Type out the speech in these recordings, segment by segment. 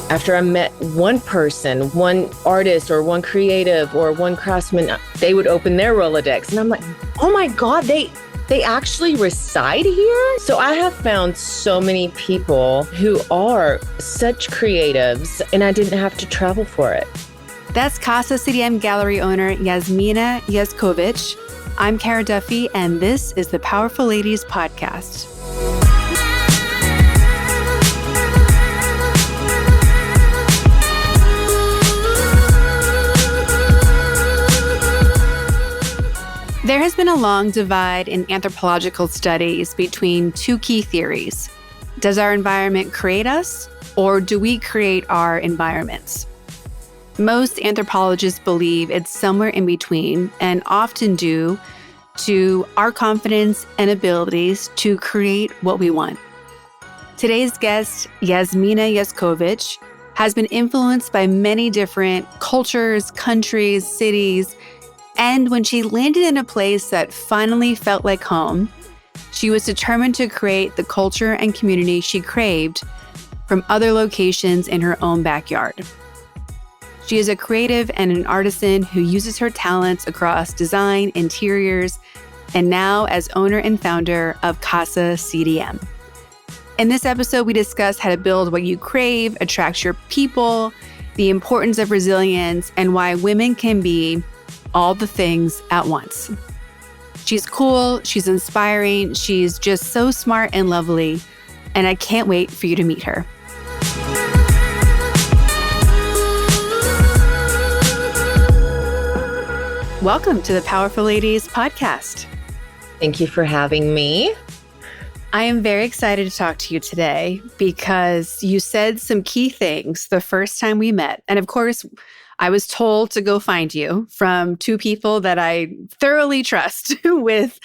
After I met one person, one artist or one creative or one craftsman, they would open their Rolodex. And I'm like, oh my God, they actually reside here? So I have found so many people who are such creatives, and I didn't have to travel for it. That's Casa CDM gallery owner Jasmina Jaskovic. I'm Kara Duffy, and this is the Powerful Ladies podcast. There has been a long divide in anthropological studies between two key theories. Does our environment create us, or do we create our environments? Most anthropologists believe it's somewhere in between, and often due to our confidence and abilities to create what we want. Today's guest, Yasmina Jaskovic, has been influenced by many different cultures, countries, cities, and when she landed in a place that finally felt like home, she was determined to create the culture and community she craved from other locations in her own backyard. She is a creative and an artisan who uses her talents across design, interiors, and now as owner and founder of Casa CDM. In this episode, we discuss how to build what you crave, attract your people, the importance of resilience, and why women can be all the things at once. She's cool, she's inspiring, she's just so smart and lovely, and I can't wait for you to meet her. Welcome to the Powerful Ladies podcast. Thank you for having me. I am very excited to talk to you today because you said some key things the first time we met. And of course, I was told to go find you from two people that I thoroughly trust with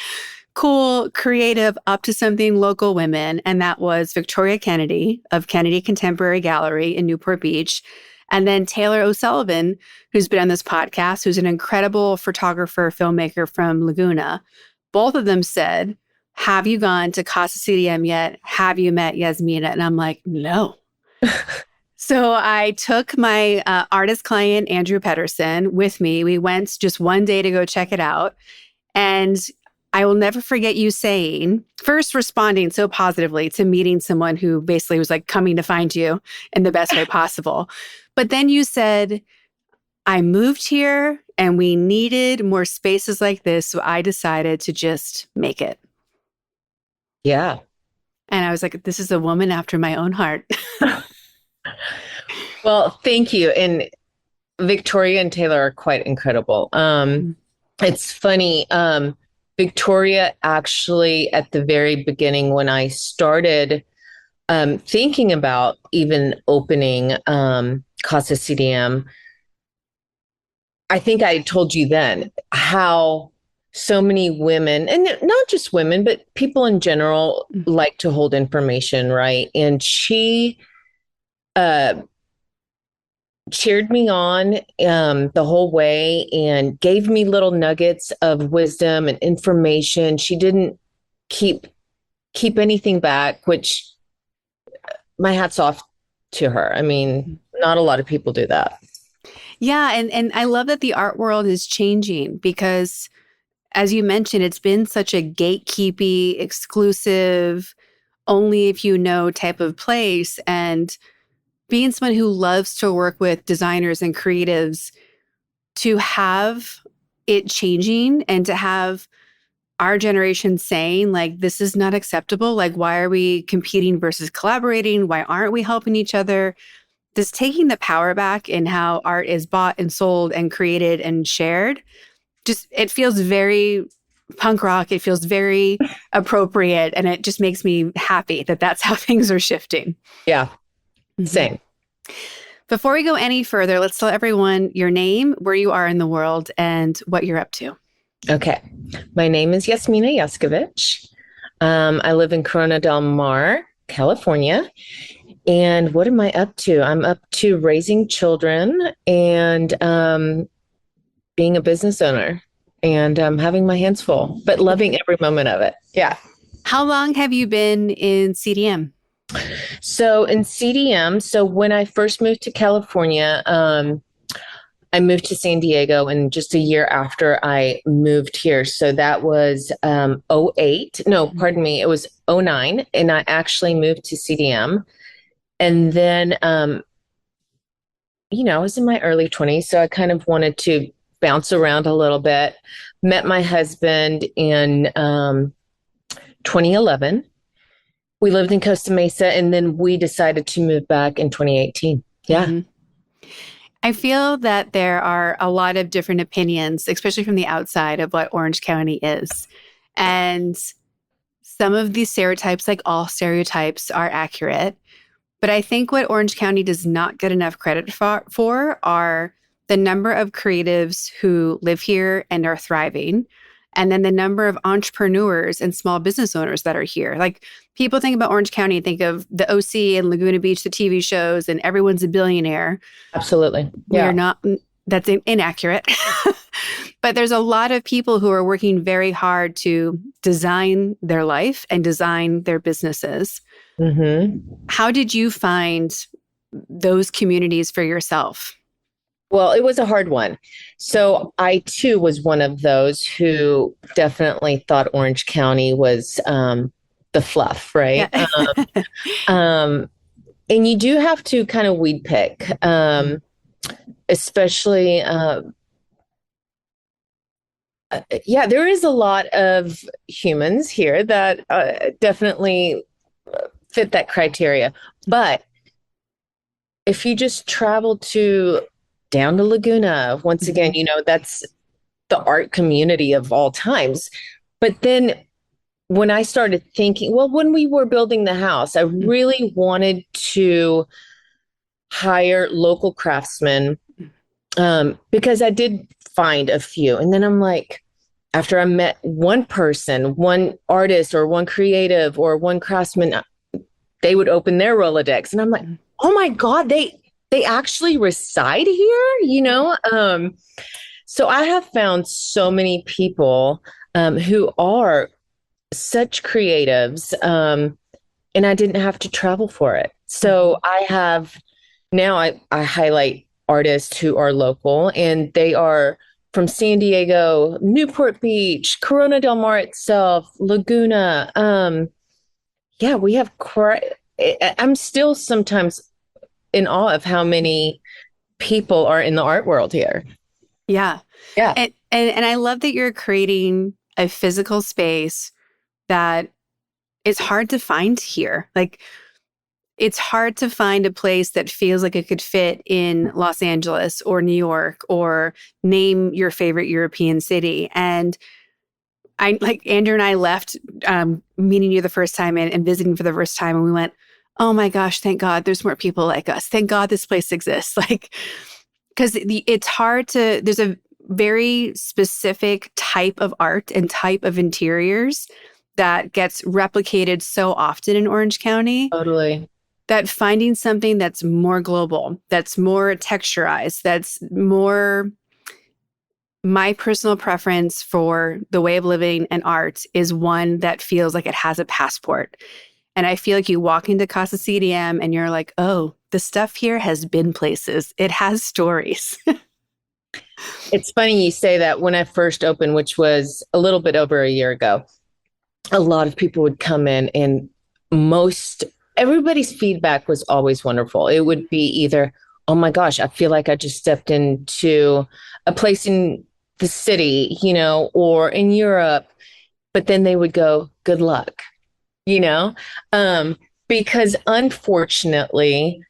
cool, creative, up to something local women. And that was Victoria Kennedy of Kennedy Contemporary Gallery in Newport Beach. And then Taylor O'Sullivan, who's been on this podcast, who's an incredible photographer, filmmaker from Laguna. Both of them said, have you gone to Casa CDM yet? Have you met Yasmina? And I'm like, no. So I took my artist client, Andrew Pedersen, with me. We went just one day to go check it out. And I will never forget you saying, first responding so positively to meeting someone who basically was like coming to find you in the best way possible. But then you said, I moved here and we needed more spaces like this. So I decided to just make it. Yeah. And I was like, this is a woman after my own heart. Well, thank you. And Victoria and Taylor are quite incredible. It's funny. Victoria actually, at the very beginning, when I started thinking about even opening Casa CDM, I think I told you then how so many women, and not just women, but people in general, like to hold information, right? And she cheered me on the whole way and gave me little nuggets of wisdom and information. She didn't keep anything back, which my hat's off to her. I mean, not a lot of people do that. Yeah. And I love that the art world is changing because, as you mentioned, it's been such a gatekeepy, exclusive, only if you know type of place. And being someone who loves to work with designers and creatives, to have it changing and to have our generation saying, like, this is not acceptable. Like, why are we competing versus collaborating? Why aren't we helping each other? This taking the power back in how art is bought and sold and created and shared, just, it feels very punk rock. It feels very appropriate. And it just makes me happy that that's how things are shifting. Yeah. Same. Before we go any further, let's tell everyone your name, where you are in the world, and what you're up to. Okay. My name is Yasmina Jaskovic. I live in Corona del Mar, California. And what am I up to? I'm up to raising children and being a business owner and having my hands full, but loving every moment of it. Yeah. How long have you been in CDM? So in CDM, so when I first moved to California, I moved to San Diego and just a year after I moved here. So that was '08. No, pardon me. It was '09. And I actually moved to CDM. And then, I was in my early 20s. So I kind of wanted to bounce around a little bit. Met my husband in 2011. We lived in Costa Mesa and then we decided to move back in 2018. Yeah. Mm-hmm. I feel that there are a lot of different opinions, especially from the outside, of what Orange County is. And some of these stereotypes, like all stereotypes, are accurate. But I think what Orange County does not get enough credit for are the number of creatives who live here and are thriving, and then the number of entrepreneurs and small business owners that are here. Like, people think about Orange County and think of the OC and Laguna Beach, the TV shows, and everyone's a billionaire. Absolutely. We Yeah. are not, that's inaccurate. But there's a lot of people who are working very hard to design their life and design their businesses. Mm-hmm. How did you find those communities for yourself? Well, it was a hard one. So I too was one of those who definitely thought Orange County was the fluff, right? Yeah. Um, and you do have to kind of weed pick, especially, yeah, there is a lot of humans here that definitely fit that criteria. But if you just travel to down to Laguna, once again, that's the art community of all times. But then when I started thinking, well, when we were building the house, I really wanted to hire local craftsmen because I did find a few. And then I'm like, after I met one person, one artist or one creative or one craftsman, they would open their Rolodex. And I'm like, oh my God, they actually reside here. So I have found so many people who are such creatives, and I didn't have to travel for it. So I highlight artists who are local, and they are from San Diego, Newport Beach, Corona del Mar itself, Laguna. Yeah, we have. I'm still sometimes in awe of how many people are in the art world here. Yeah. Yeah. And I love that you're creating a physical space that is hard to find here. Like, it's hard to find a place that feels like it could fit in Los Angeles or New York, or name your favorite European city. And like Andrew and I left meeting you the first time and visiting for the first time, and we went, oh my gosh, thank God there's more people like us. Thank God this place exists. Like, because it's hard to, there's a very specific type of art and type of interiors that gets replicated so often in Orange County. Totally. That finding something that's more global, that's more texturized, that's more, my personal preference for the way of living and art is one that feels like it has a passport. And I feel like you walk into Casa CDM and you're like, oh, the stuff here has been places. It has stories. It's funny you say that. When I first opened, which was a little bit over a year ago, a lot of people would come in, and everybody's feedback was always wonderful. It would be either, oh my gosh, I feel like I just stepped into a place in the city, or in Europe. But then they would go, good luck, because unfortunately,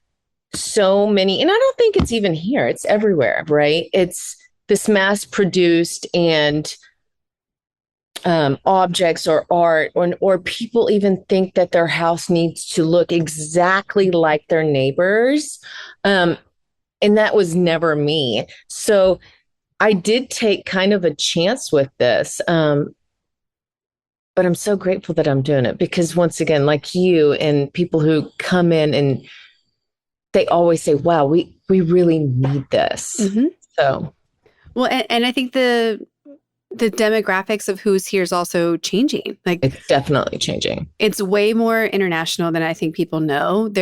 so many, and I don't think it's even here, it's everywhere, right? It's this mass produced and objects or art, or people even think that their house needs to look exactly like their neighbors. And that was never me. So I did take kind of a chance with this. But I'm so grateful that I'm doing it, because once again, like you and people who come in, and they always say, wow, we really need this. Mm-hmm. So, well, and I think the the demographics of who's here is also changing. Like, It's definitely changing. it's way more international than I think people know.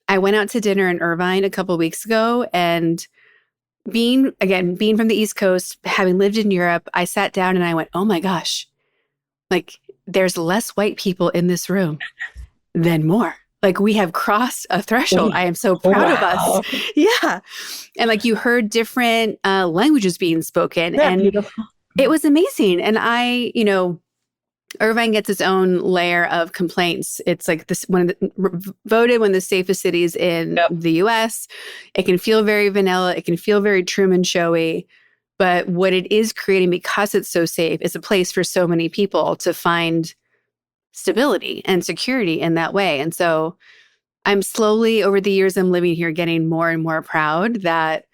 I went out to dinner in Irvine a couple of weeks ago, and being from the East Coast, having lived in Europe, I sat down and I went, oh my gosh, like there's less white people in this room than more. Like we have crossed a threshold. I am so proud of us. Yeah. And like you heard different languages being spoken, and beautiful? it was amazing. And Irvine gets its own layer of complaints. It's like this voted one of the safest cities in the US. It can feel very vanilla. It can feel very Truman Showy. But what it is creating, because it's so safe, is a place for so many people to find stability and security in that way. And so I'm slowly, over the years I'm living here, getting more and more proud that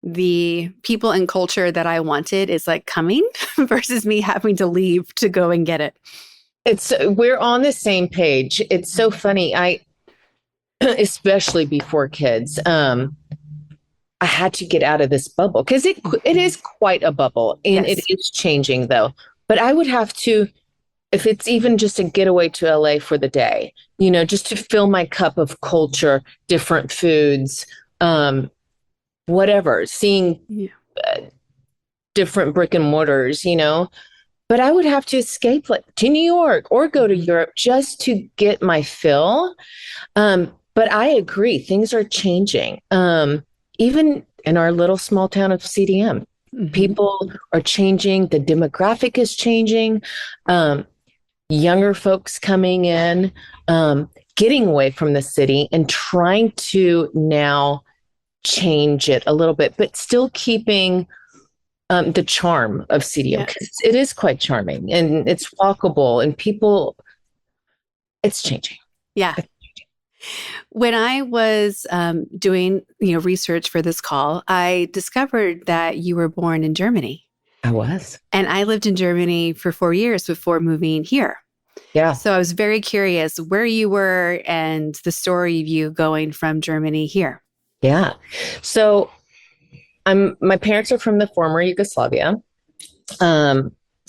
the people and culture that I wanted is like coming versus me having to leave to go and get it. We're on the same page. It's so funny. Especially before kids, I had to get out of this bubble because it is quite a bubble, and Yes. it is changing though. But I would have to, if it's even just a getaway to LA for the day, just to fill my cup of culture, different foods, whatever, seeing different brick and mortars, but I would have to escape to New York or go to Europe just to get my fill. But I agree, things are changing. Even in our little small town of CDM, people are changing. The demographic is changing. Younger folks coming in, getting away from the city and trying to now change it a little bit, but still keeping the charm of CDM, because it is quite charming and it's walkable and people, it's changing. Yeah. When I was doing research for this call, I discovered that you were born in Germany. I was. And I lived in Germany for 4 years before moving here. Yeah. So I was very curious where you were and the story of you going from Germany here. Yeah. So my parents are from the former Yugoslavia.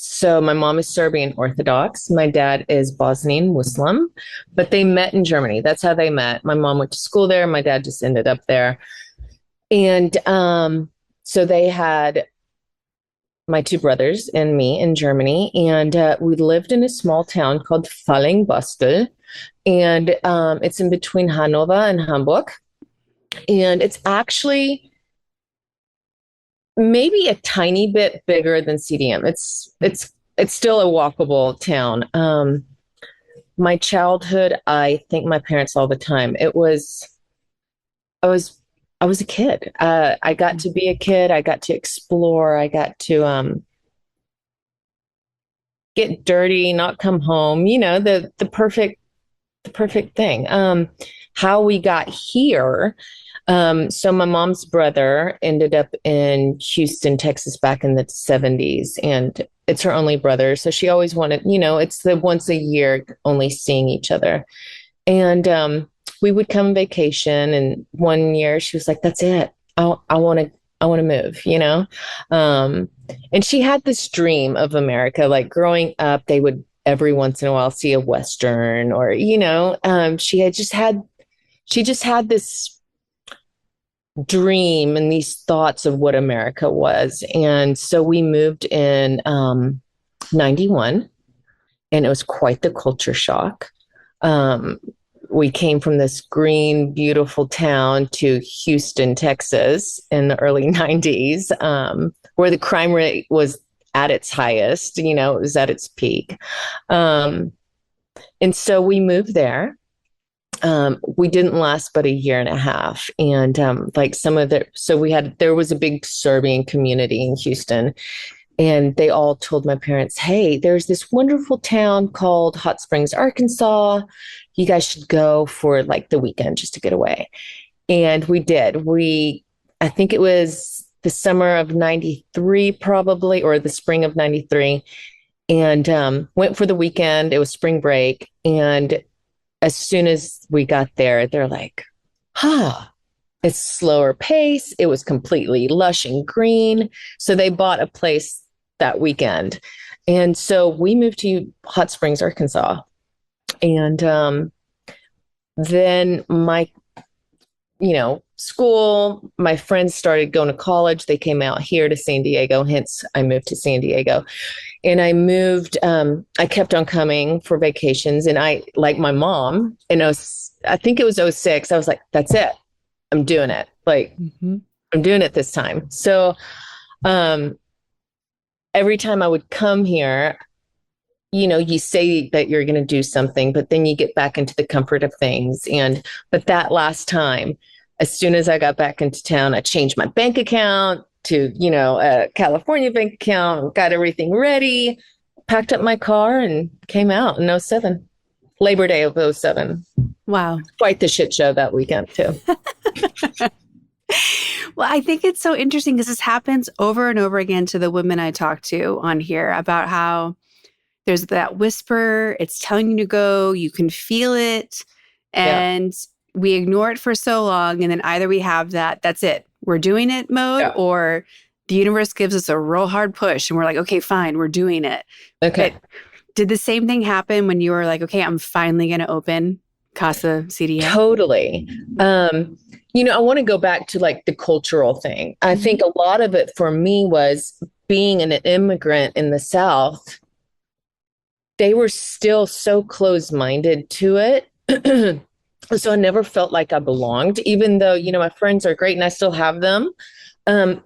So my mom is Serbian Orthodox. My dad is Bosnian Muslim, but they met in Germany. That's how they met. My mom went to school there. My dad just ended up there. And so they had my two brothers and me in Germany. And we lived in a small town called Fallingbostel. And it's in between Hanover and Hamburg. And it's actually maybe a tiny bit bigger than CDM. It's still a walkable town. My childhood, I thank my parents all the time. I was a kid. I got to be a kid. I got to explore. I got to get dirty, not come home. The perfect thing. How we got here. So my mom's brother ended up in Houston, Texas back in the 70s, and it's her only brother. So she always wanted, it's the once a year only seeing each other. And we would come vacation, and one year she was like, that's it. I want to move, and she had this dream of America. Like growing up, they would every once in a while see a Western or, she just had this dream and these thoughts of what America was. And so we moved in 91, and it was quite the culture shock. We came from this green, beautiful town to Houston, Texas in the early 90s, where the crime rate was at its highest, it was at its peak. And so we moved there. We didn't last but a year and a half. And there was a big Serbian community in Houston, and they all told my parents, hey, there's this wonderful town called Hot Springs, Arkansas. You guys should go for like the weekend just to get away. And we did. I think it was the summer of 93 probably, or the spring of 93, and went for the weekend. It was spring break. And as soon as we got there, they're like, it's slower pace. It was completely lush and green. So they bought a place that weekend. And so we moved to Hot Springs, Arkansas. And then my, school, my friends started going to college. They came out here to San Diego. Hence, I moved to San Diego. And I kept on coming for vacations. And I, like my mom, I think it was '06, I was like, that's it. I'm doing it. Like, I'm doing it this time. So every time I would come here, you say that you're going to do something, but then you get back into the comfort of things. But that last time, as soon as I got back into town, I changed my bank account to, a California bank account, got everything ready, packed up my car and came out in '07, Labor Day of '07. Wow. Quite the shit show that weekend too. Well, I think it's so interesting because this happens over and over again to the women I talk to on here about how there's that whisper, it's telling you to go, you can feel it, and we ignore it for so long. And then either we have that's it, we're doing it mode, or the universe gives us a real hard push and we're like, okay, fine, we're doing it. Okay. But did the same thing happen when you were like, okay, I'm finally going to open Casa CDM? Totally. I want to go back to like the cultural thing. I think a lot of it for me was being an immigrant in the South. They were still so closed-minded to it. So I never felt like I belonged, even though, my friends are great and I still have them. But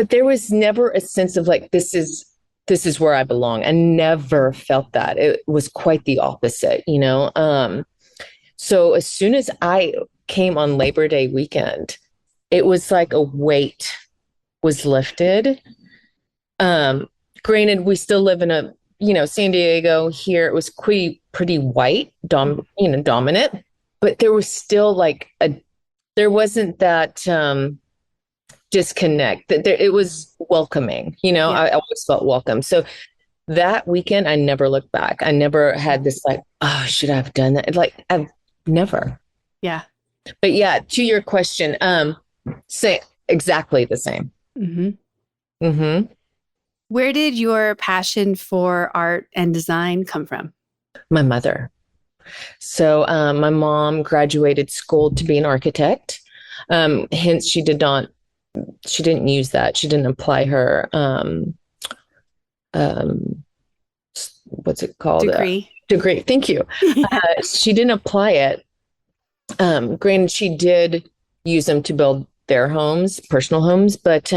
there was never a sense of like, this is where I belong. I never felt that. It was quite the opposite, So as soon as I came on Labor Day weekend, it was like a weight was lifted. Granted, we still live in San Diego. Here it was pretty white, dominant, but there was still like there wasn't that disconnect. That it was welcoming. I always felt welcome. So that weekend, I never looked back. I never had this like, oh, should I have done that? Like I've never. Yeah. But yeah, to your question, say exactly the same. Where did your passion for art and design come from? My mother. So my mom graduated school to be an architect. Hence, she didn't use that. She didn't apply her, what's it called? Degree. Thank you. She didn't apply it. Granted, she did use them to build their homes, personal homes, but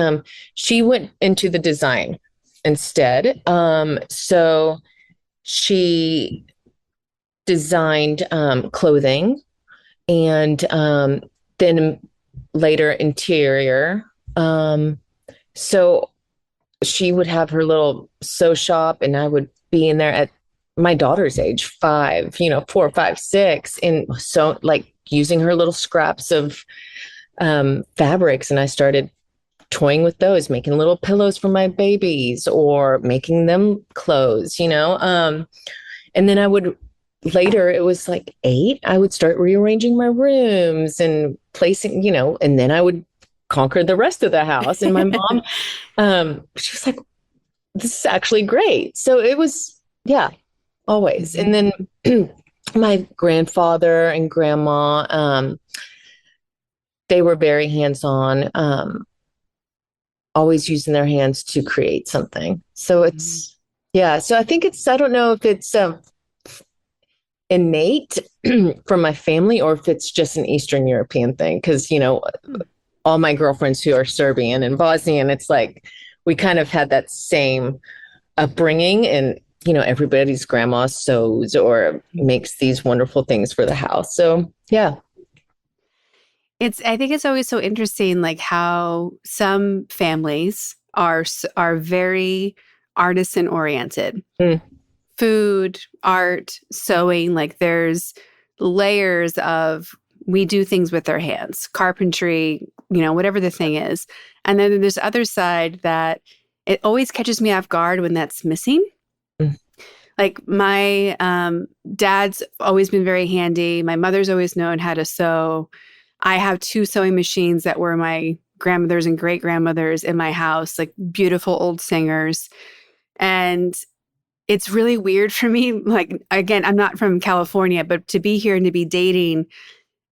she went into the design instead. So she designed clothing and then later interior. So she would have her little sew shop and I would be in there at my daughter's age, 5, 4, 5, 6. And so like using her little scraps of fabrics. And I started toying with those, making little pillows for my babies or making them clothes, and then later it was like 8, I would start rearranging my rooms and placing, and then I would conquer the rest of the house. And my mom, she was like, this is actually great. So it was, always. And then my grandfather and grandma, they were very hands-on, always using their hands to create something. So it's, so I think I don't know if it's innate from my family or if it's just an Eastern European thing. Because, all my girlfriends who are Serbian and Bosnian, it's like we kind of had that same upbringing and, everybody's grandma sews or makes these wonderful things for the house. So, yeah. I think it's always so interesting, like how some families are very artisan oriented. Food, art, sewing, like there's layers of, we do things with our hands, carpentry, whatever the thing is. And then there's the other side that it always catches me off guard when that's missing. Like my dad's always been very handy. My mother's always known how to sew. I have 2 sewing machines that were my grandmothers and great grandmothers in my house, like beautiful old singers. And it's really weird for me. Like, again, I'm not from California, but to be here and to be dating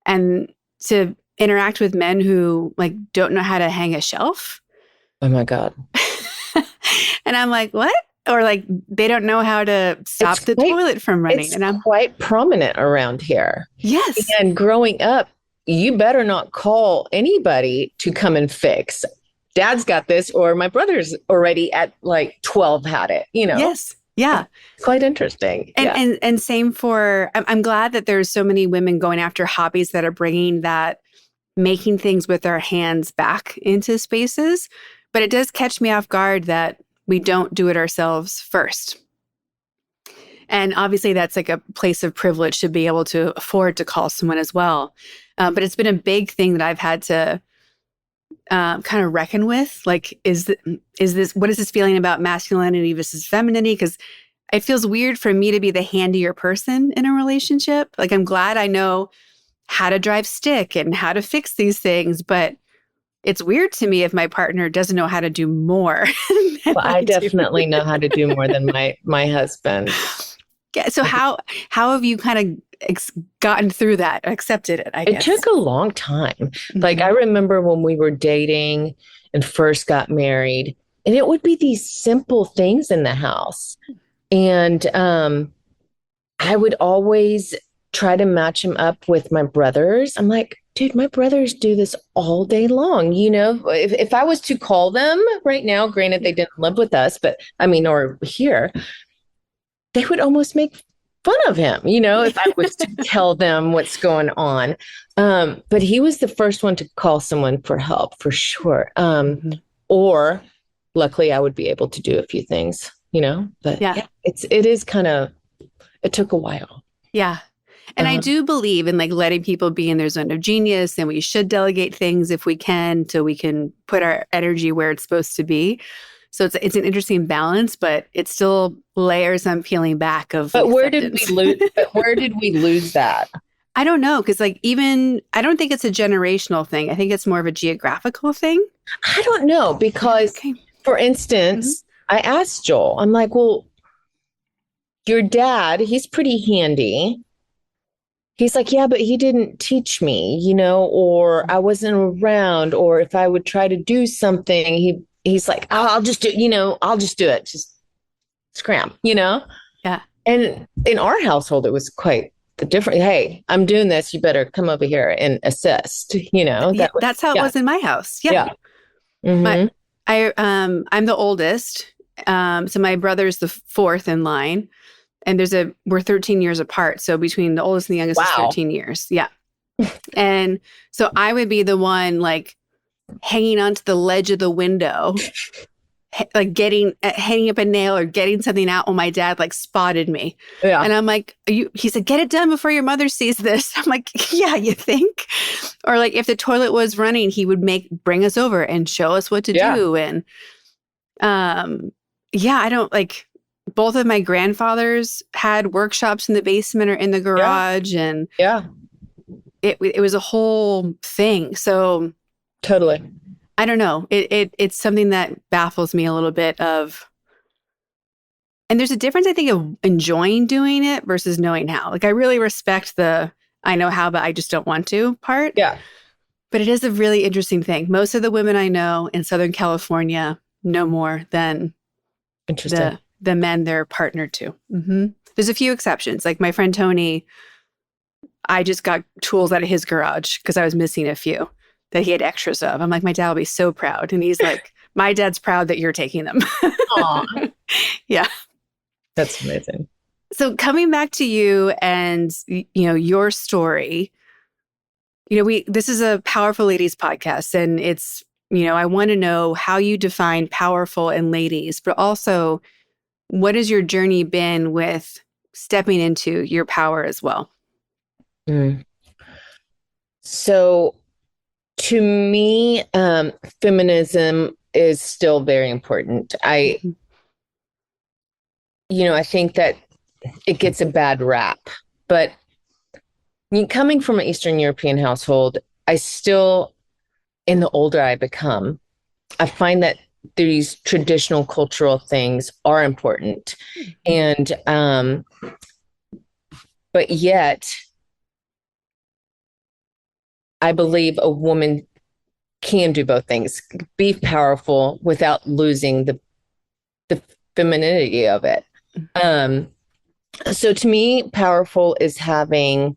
and to interact with men who like don't know how to hang a shelf. Oh my God. And I'm like, what? Or like they don't know how to stop the toilet from running. It's and I'm quite prominent around here. Yes. And growing up, you better not call anybody to come and fix. Dad's got this, or my brother's already at like 12 had it, you know? Yes. Yeah. It's quite interesting. And same for, I'm glad that there's so many women going after hobbies that are bringing that making things with our hands back into spaces. But it does catch me off guard that we don't do it ourselves first. And obviously that's like a place of privilege to be able to afford to call someone as well. But it's been a big thing that I've had to kind of reckon with. Like, what is this feeling about masculinity versus femininity? Because it feels weird for me to be the handier person in a relationship. Like, I'm glad I know how to drive stick and how to fix these things, but it's weird to me if my partner doesn't know how to do more. Well, I definitely know how to do more than my husband. Yeah. So how have you kind of gotten through that, accepted it, I guess? It took a long time. Mm-hmm. Like, I remember when we were dating and first got married, and it would be these simple things in the house. And I would always try to match him up with my brothers. I'm like, dude, my brothers do this all day long. You know, if I was to call them right now, granted they didn't live with us, but I mean, or here, they would almost make fun of him, you know, if I was to tell them what's going on. But he was the first one to call someone for help, for sure. Or luckily I would be able to do a few things, you know, but yeah, it took a while. Yeah. And I do believe in like letting people be in their zone of genius, and we should delegate things if we can, so we can put our energy where it's supposed to be. So it's an interesting balance, but it still layers I'm peeling back of. But where did we lose that? I don't know, because like I don't think it's a generational thing. I think it's more of a geographical thing. I don't know, because for instance, I asked Joel, I'm like, well, your dad, he's pretty handy. He's like, yeah, but he didn't teach me, you know, or I wasn't around, or if I would try to do something, he's like, oh, I'll just do it. Just scram, you know? Yeah. And in our household, it was quite different. Hey, I'm doing this. You better come over here and assist, you know? That's how it was in my house. Yeah. Mm-hmm. I'm the oldest. So my brother's the fourth in line. And we're 13 years apart. So between the oldest and the youngest is 13 years. Yeah. And so I would be the one like hanging onto the ledge of the window, like hanging up a nail or getting something out when my dad like spotted me. Yeah. And I'm like, he said, get it done before your mother sees this. I'm like, yeah, you think? Or like if the toilet was running, he would bring us over and show us what to do. And I don't like, both of my grandfathers had workshops in the basement or in the garage, and it was a whole thing. So totally, I don't know. It's something that baffles me a little bit of, and there's a difference, I think, of enjoying doing it versus knowing how. Like, I really respect the I know how, but I just don't want to part. Yeah. But it is a really interesting thing. Most of the women I know in Southern California know more than the men they're partnered to. Mm-hmm. There's a few exceptions. Like my friend Tony, I just got tools out of his garage because I was missing a few that he had extras of. I'm like, my dad will be so proud. And he's like, my dad's proud that you're taking them. Aww. Yeah. That's amazing. So coming back to you and, you know, your story, you know, this is a Powerful Ladies podcast, and it's, you know, I want to know how you define powerful in ladies, but also what has your journey been with stepping into your power as well? So to me, feminism is still very important. I think that it gets a bad rap, but coming from an Eastern European household, I still and the older I become, I find that these traditional cultural things are important. And, but yet, I believe a woman can do both things, be powerful without losing the femininity of it. Um, so to me, powerful is having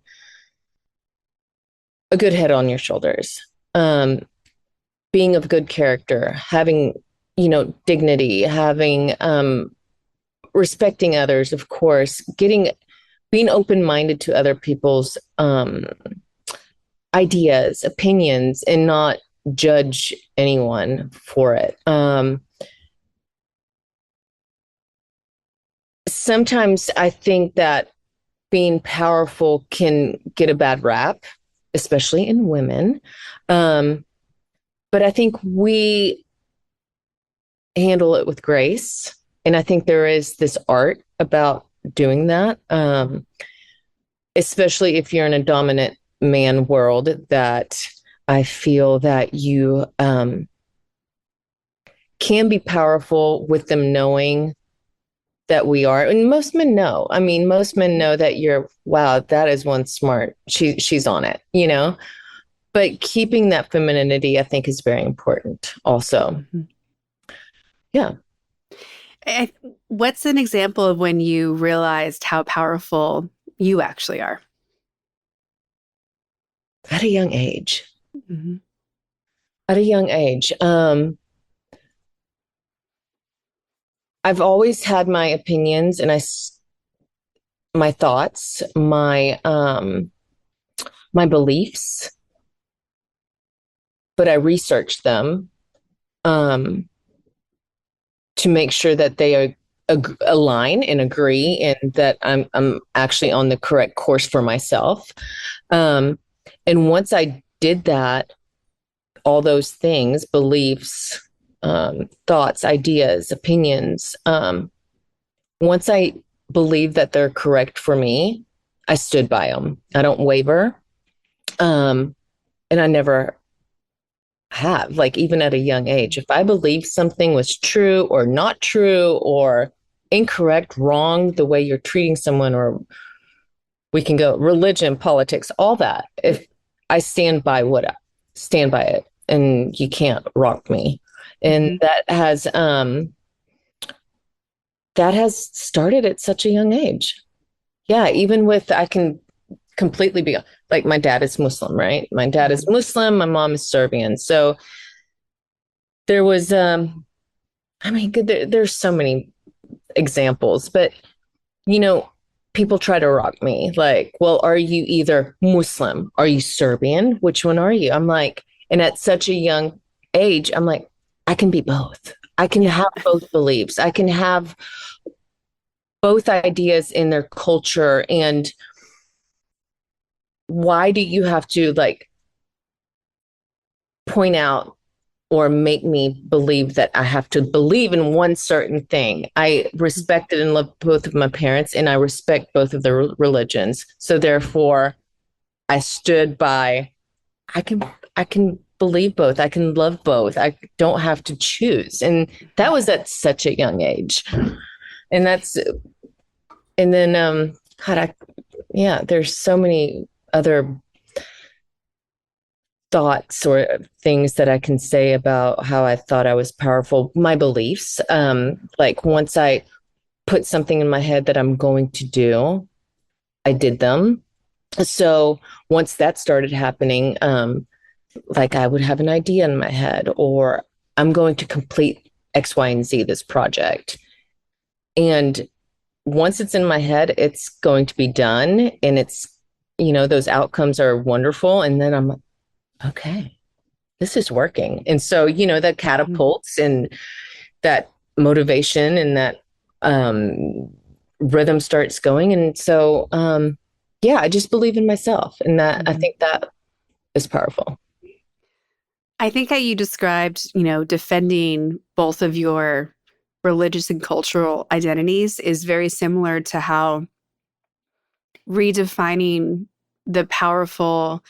a good head on your shoulders, um, being of good character, having, dignity, having, respecting others, of course, being open-minded to other people's, ideas, opinions, and not judge anyone for it. Sometimes I think that being powerful can get a bad rap, especially in women. Um, but I think we handle it with grace. And I think there is this art about doing that, especially if you're in a dominant man world, that I feel that you can be powerful with them knowing that we are. And most men know. I mean, most men know that wow, that is one smart. She's on it, But keeping that femininity, I think, is very important also. Mm-hmm. Yeah. What's an example of when you realized how powerful you actually are? At a young age. Mm-hmm. At a young age. I've always had my opinions and my thoughts, my beliefs, but I researched them to make sure that they are align and agree, and that I'm actually on the correct course for myself. And once I did that, all those things, beliefs, thoughts, ideas, opinions, once I believe that they're correct for me, I stood by them. I don't waver. And I never have, like, even at a young age. If I believe something was true or not true or incorrect, wrong, the way you're treating someone, or we can go religion, politics, all that. If I stand by stand by it, and you can't rock me. And that has started at such a young age. Yeah, even with, I can completely be like, my dad is Muslim, right? My dad is Muslim, my mom is Serbian. So there was, there's so many examples, but, people try to rock me like, well, are you either Muslim? Are you Serbian? Which one are you? I'm like, and at such a young age, I'm like, I can be both. I can have both beliefs. I can have both ideas in their culture. And why do you have to, like, point out or make me believe that I have to believe in one certain thing? I respected and loved both of my parents, and I respect both of their religions. So therefore, I stood by, I can believe both. I can love both. I don't have to choose. And that was at such a young age. And then, there's so many other thoughts or things that I can say about how I thought I was powerful. My beliefs, like, once I put something in my head that I'm going to do, I did them. So once that started happening, like, I would have an idea in my head, or I'm going to complete X, Y, and Z, this project. And once it's in my head, it's going to be done. And it's, those outcomes are wonderful. And then I'm like, okay, this is working. And so, that catapults and that motivation and that rhythm starts going. And so, I just believe in myself. And that, I think that is powerful. I think how you described, defending both of your religious and cultural identities is very similar to how redefining the powerful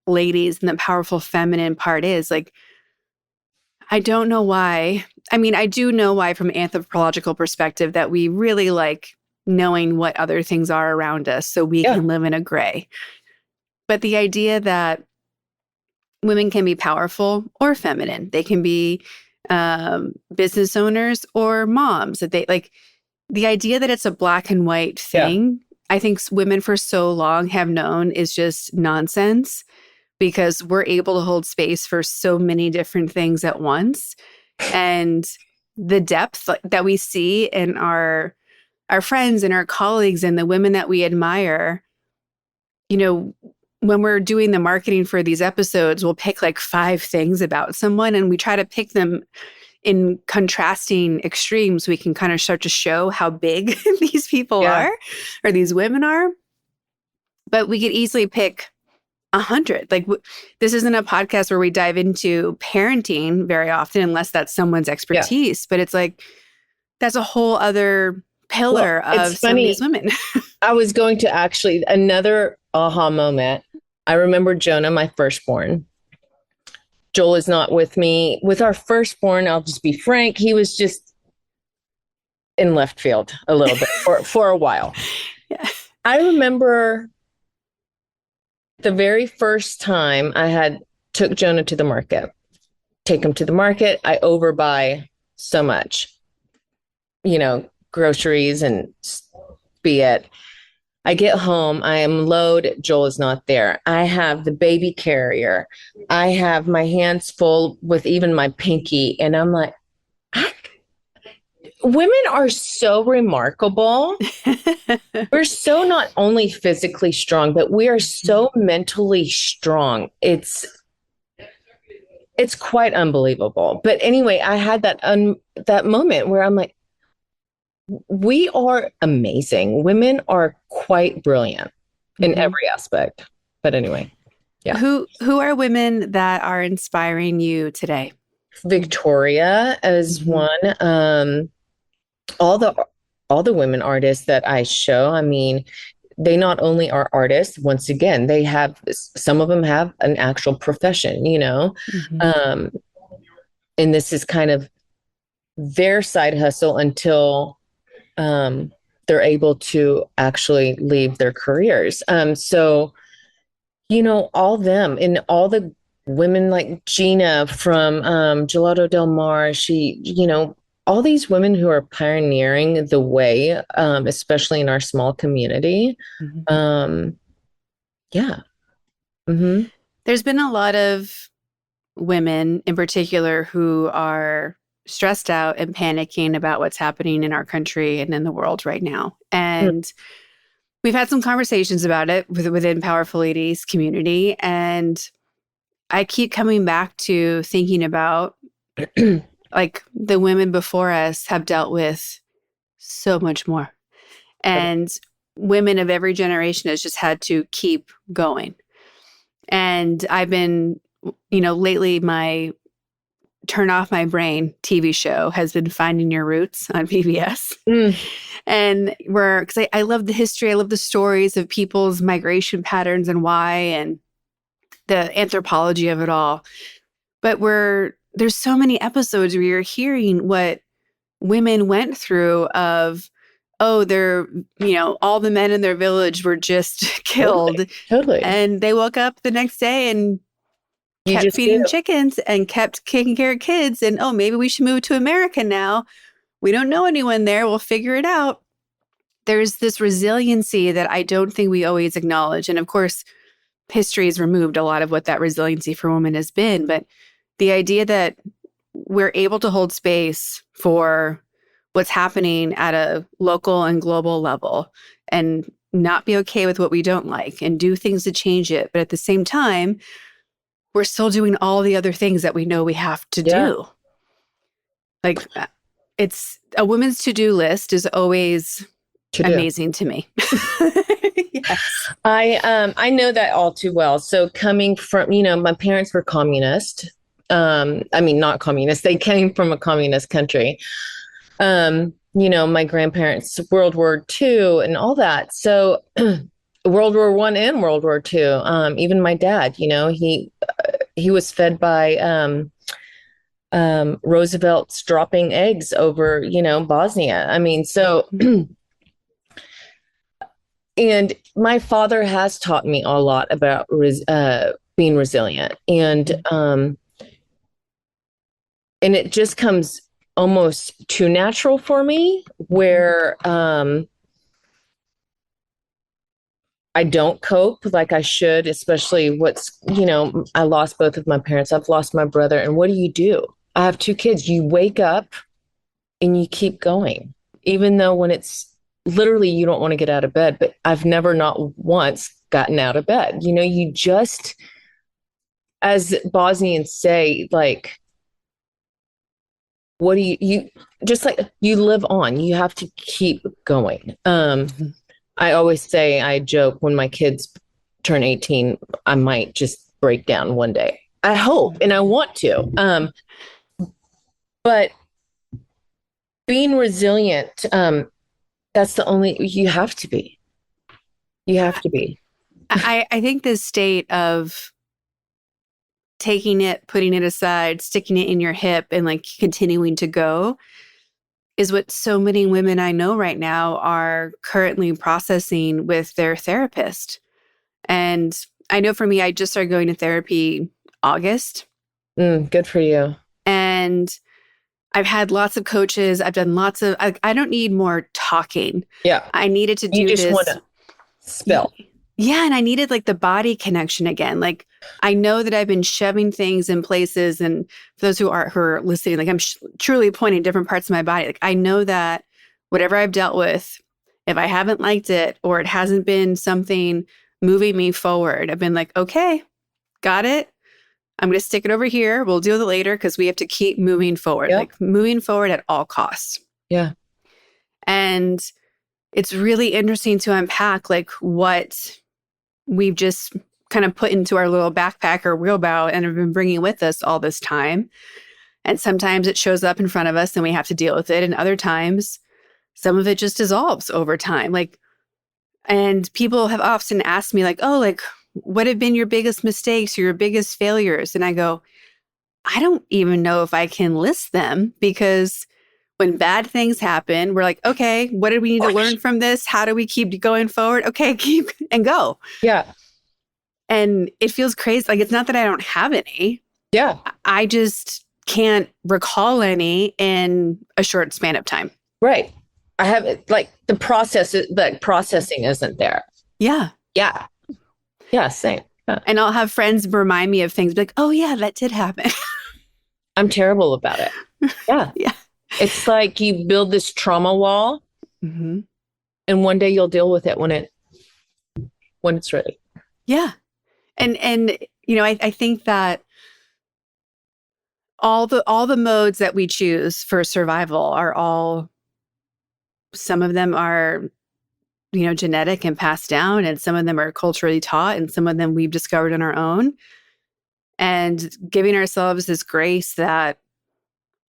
ladies and the powerful feminine part is. Like, I don't know why. I mean, I do know why from an anthropological perspective that we really like knowing what other things are around us so we can live in a gray. But the idea that women can be powerful or feminine, they can be business owners or moms, that they like the idea that it's a black and white thing. I think women for so long have known is just nonsense, because we're able to hold space for so many different things at once. And the depth that we see in our friends and our colleagues and the women that we admire, you know, when we're doing the marketing for these episodes, we'll pick like 5 things about someone and we try to pick them in contrasting extremes. We can kind of start to show how big these people are, or these women are. But we could easily pick 100. Like, this isn't a podcast where we dive into parenting very often, unless that's someone's expertise. But it's like, that's a whole other pillar of some of these women. I was going to actually, another aha moment. I remember Jonah, my firstborn. Joel is not with me. With our firstborn, I'll just be frank, he was just in left field a little bit for a while. Yeah. I remember the very first time I took Jonah to the market. Take him to the market, I overbuy so much, groceries and be it. I get home, I am low, Joel is not there. I have the baby carrier. I have my hands full with even my pinky. And I'm like, women are so remarkable. We're so not only physically strong, but we are so mentally strong. It's quite unbelievable. But anyway, I had that moment where I'm like, we are amazing. Women are quite brilliant in every aspect. But anyway, yeah. Who are women that are inspiring you today? Victoria is one. All the women artists that I show, I mean, they not only are artists, once again, some of them have an actual profession, and this is kind of their side hustle until they're able to actually leave their careers. So, all them and all the women like Gina from Gelato Del Mar, all these women who are pioneering the way, especially in our small community. Yeah. Mm-hmm. There's been a lot of women in particular who are stressed out and panicking about what's happening in our country and in the world right now. And we've had some conversations about it within Powerful Ladies community. And I keep coming back to thinking about like the women before us have dealt with so much more. And women of every generation has just had to keep going. And I've been, lately my Turn Off My Brain TV show has been Finding Your Roots on PBS. And because I love the history, I love the stories of people's migration patterns and why, and the anthropology of it all. But there's so many episodes where you're hearing what women went through of, all the men in their village were just killed. Totally. And they woke up the next day and kept feeding chickens and kept taking care of kids. And, maybe we should move to America now. We don't know anyone there. We'll figure it out. There's this resiliency that I don't think we always acknowledge. And of course, history has removed a lot of what that resiliency for women has been. But the idea that we're able to hold space for what's happening at a local and global level and not be okay with what we don't like and do things to change it. But at the same time, we're still doing all the other things that we know we have to do. Like, it's a woman's to-do list is always amazing to me. Yes. I know that all too well. So coming from, my parents were communist. Not communist. They came from a communist country. My grandparents, World War II and all that. So World War One and World War Two. Even my dad, he was fed by Roosevelt's dropping eggs over, Bosnia. I mean, so, and my father has taught me a lot about being resilient, and it just comes almost too natural for me, where I don't cope like I should, especially I lost both of my parents. I've lost my brother. And what do? I have two kids. You wake up and you keep going, even though when it's literally you don't want to get out of bed. But I've never not once gotten out of bed. You just, as Bosnians say, like, what do you just like, you live on, you have to keep going. I always say, I joke, when my kids turn 18, I might just break down one day. I hope and I want to. But being resilient, that's the only, you have to be. You have to be. I think this state of taking it, putting it aside, sticking it in your hip and like continuing to go is what so many women I know right now are currently processing with their therapist. And I know for me, I just started going to therapy August. Good for you. And I've had lots of coaches. I've done lots of, I don't need more talking. Yeah. I needed to do this. You just want to spill. Yeah. And I needed like the body connection again. Like, I know that I've been shoving things in places. And for those who are listening, like I'm truly pointing different parts of my body. Like, I know that whatever I've dealt with, if I haven't liked it or it hasn't been something moving me forward, I've been like, okay, got it. I'm going to stick it over here. We'll deal with it later because we have to keep moving forward, like moving forward at all costs. Yeah. And it's really interesting to unpack like what we've just kind of put into our little backpack or wheelbarrow and have been bringing with us all this time. And sometimes it shows up in front of us and we have to deal with it. And other times, some of it just dissolves over time. Like, and people have often asked me like, oh, like, what have been your biggest mistakes or your biggest failures? And I go, I don't even know if I can list them, because when bad things happen, we're like, okay, what did we need to learn from this? How do we keep going forward? Okay, keep and go. Yeah. And it feels crazy. Like, it's not that I don't have any. Yeah. I just can't recall any in a short span of time. Right. I have it, like the processing isn't there. Yeah. Yeah. Yeah. Same. Yeah. And I'll have friends remind me of things like, oh yeah, that did happen. I'm terrible about it. Yeah. Yeah. It's like you build this trauma wall, and one day you'll deal with it when it's ready. Yeah. And I think that all the modes that we choose for survival are all, some of them are, genetic and passed down, and some of them are culturally taught, and some of them we've discovered on our own. And giving ourselves this grace that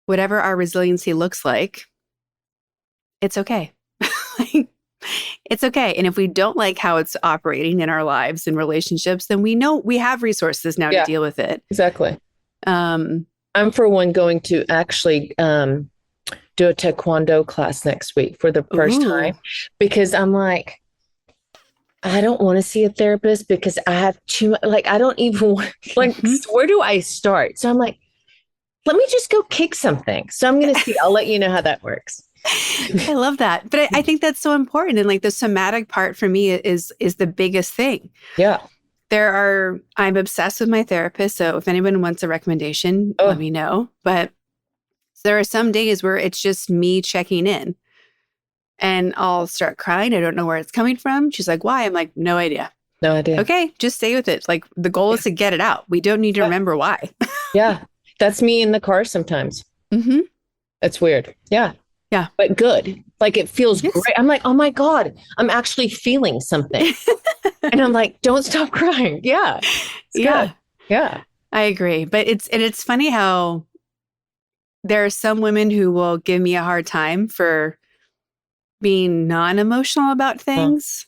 whatever our resiliency looks like, it's okay. It's okay. And if we don't like how it's operating in our lives and relationships, then we know we have resources now to deal with it. Exactly. I'm for one going to actually do a taekwondo class next week for the first time, because I'm like, I don't want to see a therapist because I have too much, like, I don't even want, like, where do I start? So I'm like, let me just go kick something. So I'm going to see, I'll let you know how that works. I love that. But I think that's so important. And like the somatic part for me is the biggest thing. Yeah. I'm obsessed with my therapist. So if anyone wants a recommendation, let me know. But there are some days where it's just me checking in and I'll start crying. I don't know where it's coming from. She's like, why? I'm like, no idea. No idea. Okay, just stay with it. Like, the goal is to get it out. We don't need to remember why. Yeah. That's me in the car sometimes. That's weird. Yeah. Yeah. But good. Like, it feels great. I'm like, oh my God, I'm actually feeling something. And I'm like, don't stop crying. Yeah. Good. Yeah. I agree. But it's funny how there are some women who will give me a hard time for being non-emotional about things.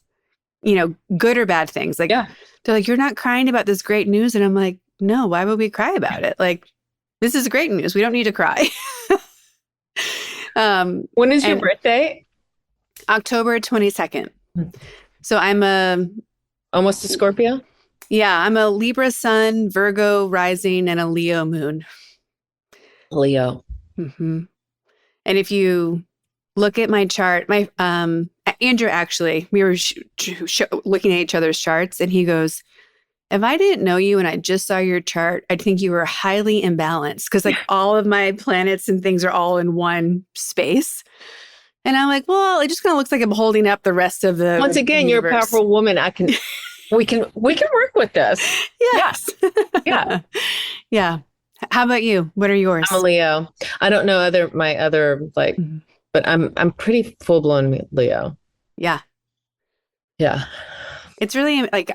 good or bad things. Like, Yeah. they're like, you're not crying about this great news. And I'm like, no, why would we cry about it? Like, this is great news. We don't need to cry. When is your And birthday? October 22nd. So Almost a Scorpio? I'm a Libra sun, Virgo rising, and a Leo moon. Leo. Mm-hmm. And if you look at my chart, Andrew, actually, we were looking at each other's charts, and he goes, if I didn't know you and I just saw your chart, I'd think you were highly imbalanced because like all of my planets and things are all in one space. And I'm like, well, it just kind of looks like I'm holding up the rest of the Once again, universe. You're a powerful woman. We can work with this. Yes. Yeah. Yeah. How about you? What are yours? I'm a Leo. I don't know my other but I'm pretty full blown Leo. Yeah. Yeah. It's really like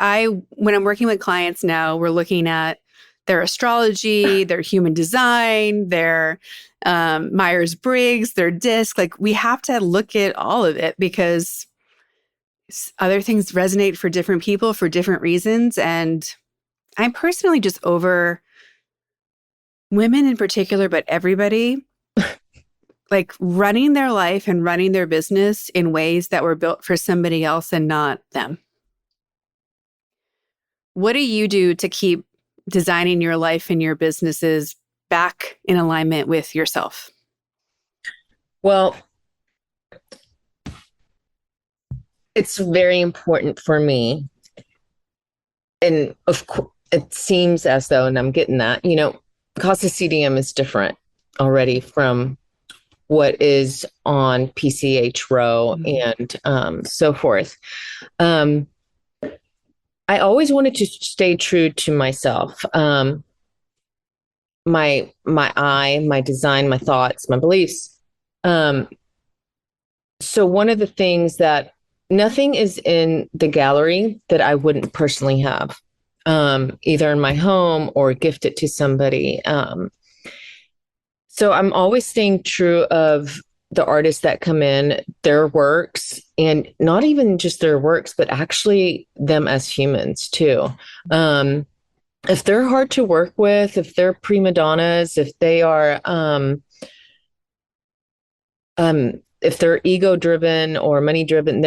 when I'm working with clients now, we're looking at their astrology, their human design, their Myers-Briggs, their disc. Like we have to look at all of it because other things resonate for different people for different reasons. And I'm personally just over women in particular, but everybody like running their life and running their business in ways that were built for somebody else and not them. What do you do to keep designing your life and your businesses back in alignment with yourself? Well, it's very important for me. And of course, it seems as though, and I'm getting that, Casa CDM is different already from what is on PCH Row and so forth. I always wanted to stay true to myself. My eye, my design, my thoughts, my beliefs. So one of the things that nothing is in the gallery that I wouldn't personally have, either in my home or gift it to somebody. So I'm always staying true of the artists that come in, their works, and not even just their works, but actually them as humans too. If they're hard to work with, if they're prima donnas, if they are, if they're ego driven or money driven,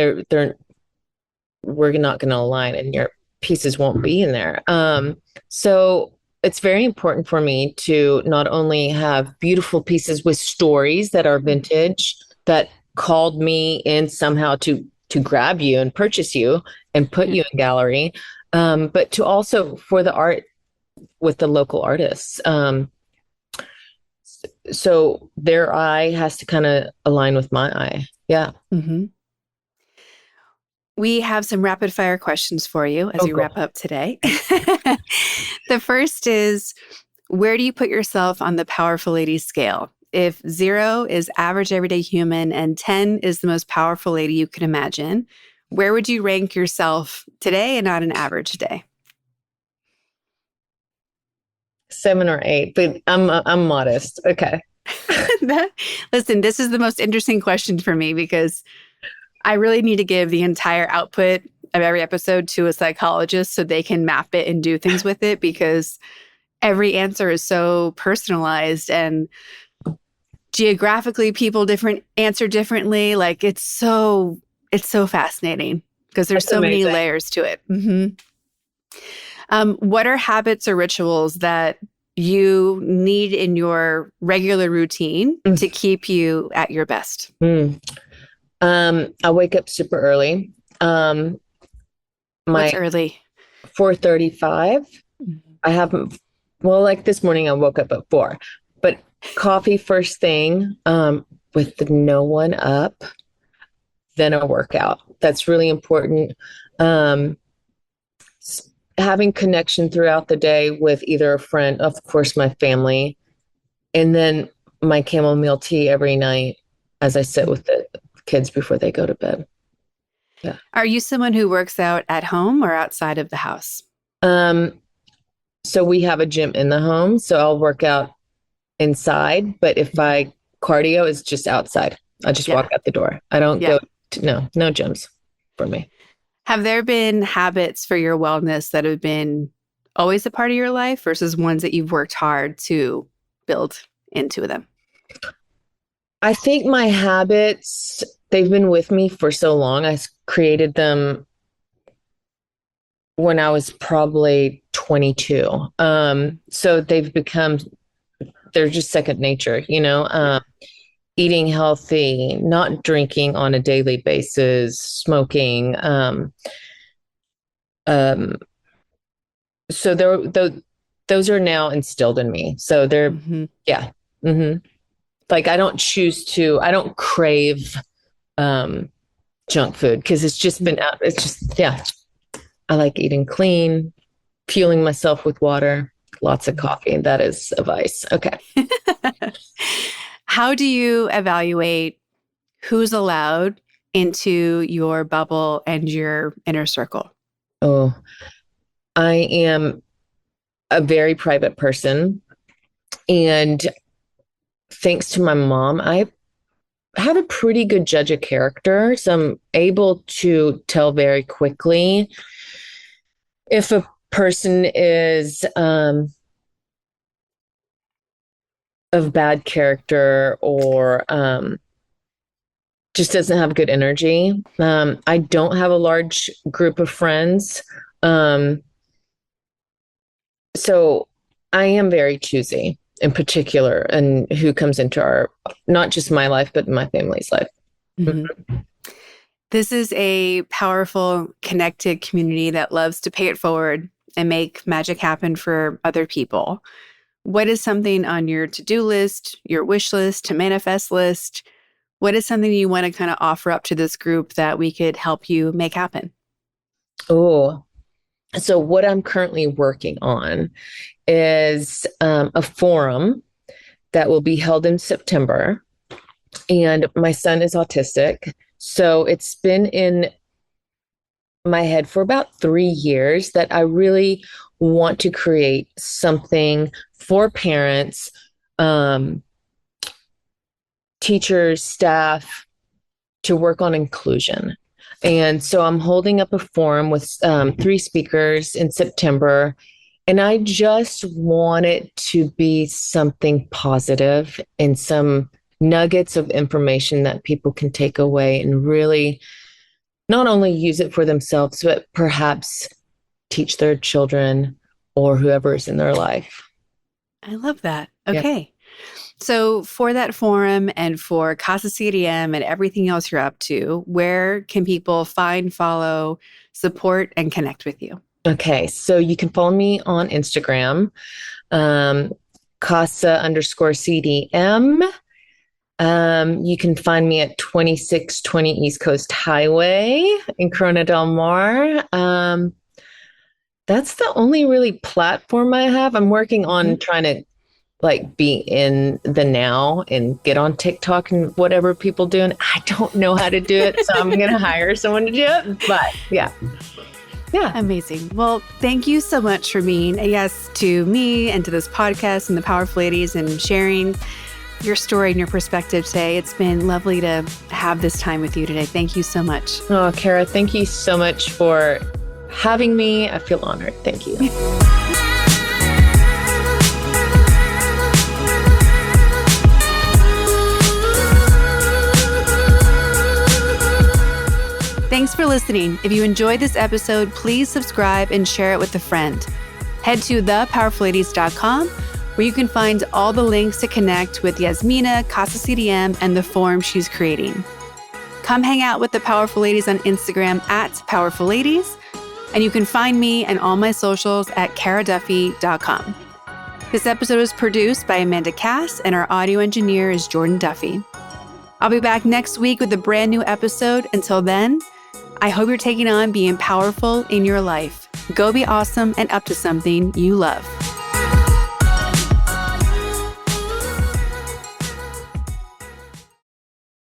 we're not going to align, and your pieces won't be in there. So it's very important for me to not only have beautiful pieces with stories that are vintage, that called me in somehow to grab you and purchase you and put you in gallery, but to also for the art with the local artists. So their eye has to kind of align with my eye. Yeah. Mm-hmm. We have some rapid fire questions for you as we wrap up today. The first is, where do you put yourself on the powerful lady scale? If 0 is average everyday human and 10 is the most powerful lady you can imagine, where would you rank yourself today and on an average day? 7 or 8, but I'm modest. Okay. Listen, this is the most interesting question for me because I really need to give the entire output of every episode to a psychologist so they can map it and do things with it, because every answer is so personalized and geographically people answer differently. Like it's so fascinating because there's so many layers to it. Mm-hmm. What are habits or rituals that you need in your regular routine to keep you at your best? I wake up super early. What's early? 4:35. I haven't, well, like this morning I woke up at 4, but coffee first thing, with no one up, then a workout. That's really important. Having connection throughout the day with either a friend, of course, my family, and then my chamomile tea every night as I sit with the kids before they go to bed. Yeah. Are you someone who works out at home or outside of the house? So we have a gym in the home, so I'll work out inside, but if cardio is just outside. I just walk out the door. I don't go to, no gyms for me. Have there been habits for your wellness that have been always a part of your life versus ones that you've worked hard to build into them? I think my habits, they've been with me for so long. I created them when I was probably 22. So they're just second nature, eating healthy, not drinking on a daily basis, smoking. So those are now instilled in me. So yeah. Mm-hmm. Like I don't crave junk food because it's just been out. It's just, yeah. I like eating clean, fueling myself with water, lots of coffee. That is a vice. Okay. How do you evaluate who's allowed into your bubble and your inner circle? Oh, I am a very private person. And thanks to my mom, I have a pretty good judge of character. So I'm able to tell very quickly if a person is of bad character or just doesn't have good energy. I don't have a large group of friends. So I am very choosy in particular and who comes into not just my life, but my family's life. Mm-hmm. This is a powerful, connected community that loves to pay it forward and make magic happen for other people. What is something on your to-do list, your wish list, to manifest list? What is something you want to kind of offer up to this group that we could help you make happen? Oh, so what I'm currently working on is a forum that will be held in September. And my son is autistic. So it's been in my head for about 3 years that I really want to create something for parents, teachers, staff to work on inclusion. And so I'm holding up a forum with 3 speakers in September. And I just want it to be something positive and some nuggets of information that people can take away and really not only use it for themselves, but perhaps teach their children or whoever is in their life. I love that. Okay. Yeah. So for that forum and for Casa CDM and everything else you're up to, where can people find, follow, support, and connect with you? Okay. So you can follow me on Instagram, Casa_CDM. You can find me at 2620 East Coast Highway in Corona Del Mar. That's the only really platform I have. I'm working on trying to be in the now and get on TikTok and whatever people do. And I don't know how to do it. So I'm going to hire someone to do it. But yeah. Amazing. Well, thank you so much for being a yes to me and to this podcast and the Powerful Ladies and sharing your story and your perspective today. It's been lovely to have this time with you today. Thank you so much. Oh, Kara, thank you so much for having me. I feel honored. Thank you. Thanks for listening. If you enjoyed this episode, please subscribe and share it with a friend. Head to thepowerfulladies.com where you can find all the links to connect with Yasmina, Casa CDM, and the forum she's creating. Come hang out with the Powerful Ladies on Instagram at Powerful Ladies, and you can find me and all my socials at karaduffy.com. This episode was produced by Amanda Cass, and our audio engineer is Jordan Duffy. I'll be back next week with a brand new episode. Until then, I hope you're taking on being powerful in your life. Go be awesome and up to something you love.